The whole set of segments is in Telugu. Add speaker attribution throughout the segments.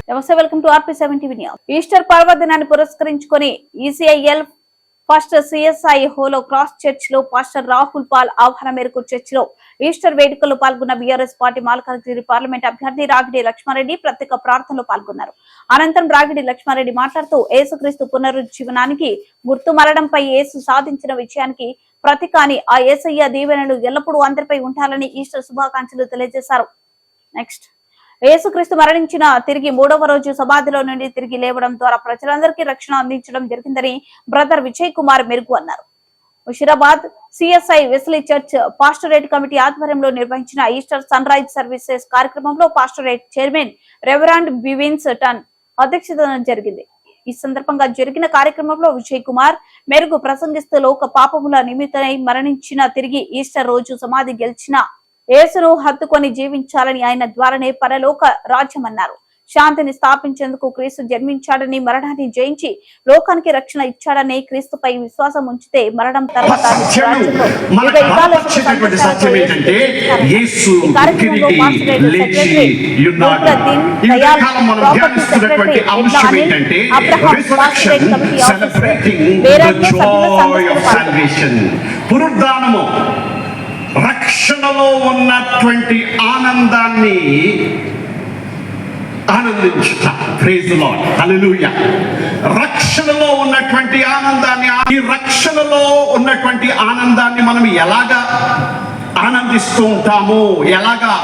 Speaker 1: నమస్తే, welcome to RP7 TV news. Easter పర్వదినాన్ని పురస్కరించుకొని ECIL first CSI hollow cross church లో పాస్టర్ రాహుల్ పాల్ ఆహ్వానం మేరకు చర్చ్ లో ఈస్టర్ వేడుకల్లో పాల్గొన్న BRS పార్టీ మల్కాజ్గిరి పార్లమెంట్ అభ్యర్థి రాగిడి లక్ష్మారెడ్డి ప్రత్యేక ప్రార్థనలో పాల్గొన్నారు. అనంతరం రాగిడి లక్ష్మారెడ్డి మాట్లాడుతూ యేసుక్రీస్తు పునరుజ్జీవనానికి గుర్తు మరణంపై యేసు సాధించిన విజయానికి ప్రతీక అని ఆ యేసయ్య దీవెనలు ఎల్లప్పుడూ అందరిపై ఉండాలని ఈస్టర్ శుభాకాంక్షలు తెలియజేశారు. నెక్స్ట్, యేసుక్రీస్తు మరణించిన తిరిగి 3వ రోజు సమాధిలో నుండి తిరిగి లేవడం ద్వారా ప్రజలందరికీ రక్షణ అందించడం జరిగిందని బ్రదర్ విజయ్ కుమార్ మెరుగు అన్నారు. Musheerabad CSI Wesley church pastorate committee ఆధ్వర్యంలో నిర్వహించిన ఈస్టర్ సన్ రైజ్ సర్వీసెస్ కార్యక్రమంలో పాస్టరేట్ చైర్మన్ రెవరెండ్ బివిన్స్ టన్ అధ్యక్షతన జరిగింది. ఈ సందర్భంగా జరిగిన కార్యక్రమంలో విజయ్ కుమార్ మెరుగు ప్రసంగిస్తూ లోక పాపముల నిమిత్తమై మరణించిన తిరిగి ఈస్టర్ రోజు సమాధి గెలిచిన యేసును హత్తుకొని జీవించాలని ఆయన ద్వారానే పరలోక రాజ్యమన్నారు. శాంతిని స్థాపించేందుకు క్రీస్తు జన్మించాడని మరణాన్ని జయించి లోకానికి రక్షణ ఇచ్చాడని క్రీస్తుపై విశ్వాసం ఉంచితే మరణం తర్వాత
Speaker 2: రక్షణలో ఉన్నటువంటి ఆనందాన్ని ఆనందించుట. ప్రైజ్ ది లార్డ్, హల్లెలూయా. రక్షణలో ఉన్నటువంటి ఆనందాన్ని, ఈ రక్షణలో ఉన్నటువంటి ఆనందాన్ని మనం ఎలాగా ఆనందిస్తూ ఉంటాము, ఎలాగా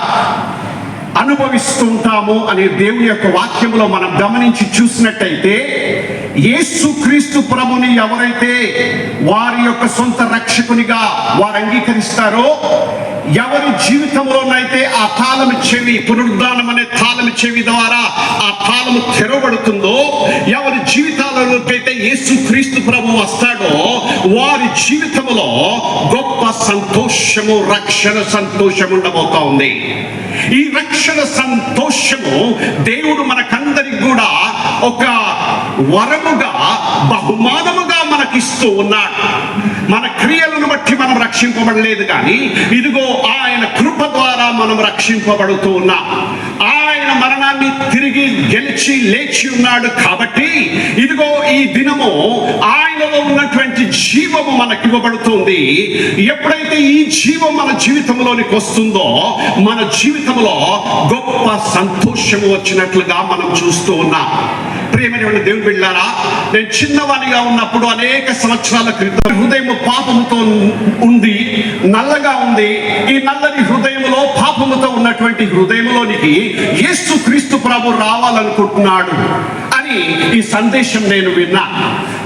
Speaker 2: అనుభవిస్తూ ఉంటాము అనే దేవుని యొక్క వాక్యంలో మనం గమనించి చూసినట్టయితే, యేసుక్రీస్తు ప్రభుని ఎవరైతే వారి యొక్క సొంత రక్షకునిగా వారు అంగీకరిస్తారో, ఎవరి జీవితంలోనైతే ఆ తాళము చెవి, పునరుద్ధానం అనే తాళము చెవి ద్వారా ఆ తాళము తెరవబడుతుందో, ఎవరి జీవితాలలోకైతే యేసుక్రీస్తు ప్రభు వస్తాడో వారి జీవితంలో గొప్ప సంతోషము, రక్షణ సంతోషం ఉండబోతా ఉంది. ఈ రక్షణ సంతోషము దేవుడు మనకందరికి కూడా ఒక వరముగా, బహుమానముగా మనకిస్తూ ఉన్నాడు. మన క్రియలను బట్టి మనం రక్షింపబడలేదు, కానీ ఇదిగో ఆయన కృప ద్వారా మనం రక్షింపబడుతూ ఉన్నాం. ఆయన మరణాన్ని తిరిగి గెలిచి లేచి ఉన్నాడు కాబట్టి ఇదిగో ఈ దినము ఆయనలో ఉన్నటువంటి జీవము మనకి ఇవ్వబడుతుంది. ఎప్పుడైతే ఈ జీవం మన జీవితంలోనికి వస్తుందో మన జీవితంలో గొప్ప సంతోషము వచ్చినట్లుగా మనం చూస్తూ ఉన్నాం. ప్రియమైన దేవుని బిడ్డలారా, నేను చిన్నవాడిగా ఉన్నప్పుడు అనేక సంవత్సరాల క్రితం హృదయం పాపముతో ఉంది, నల్లగా ఉంది. ఈ నల్లని హృదయంలో, పాపముతో ఉన్నటువంటి హృదయంలోనికి యేసుక్రీస్తు ప్రభు రావాలనుకుంటున్నాడు అని ఈ సందేశం నేను విన్నా.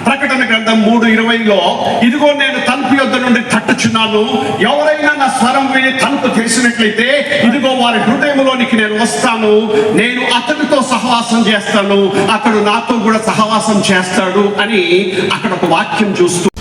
Speaker 2: ప్రకటన గ్రంథం 3:20లో ఇదిగో నేను తలుపు యొద్ద నుండి తట్టుచున్నాను, ఎవరైనా నా స్వరం విని తలుపు తెరిచినట్లయితే ఇదిగో వారి హృదయంలోనికి నేను వస్తాను, నేను అతనితో సహవాసం చేస్తాను, అతడు నాతో కూడా సహవాసం చేస్తాడు అని అక్కడ ఒక వాక్యం చూస్తూ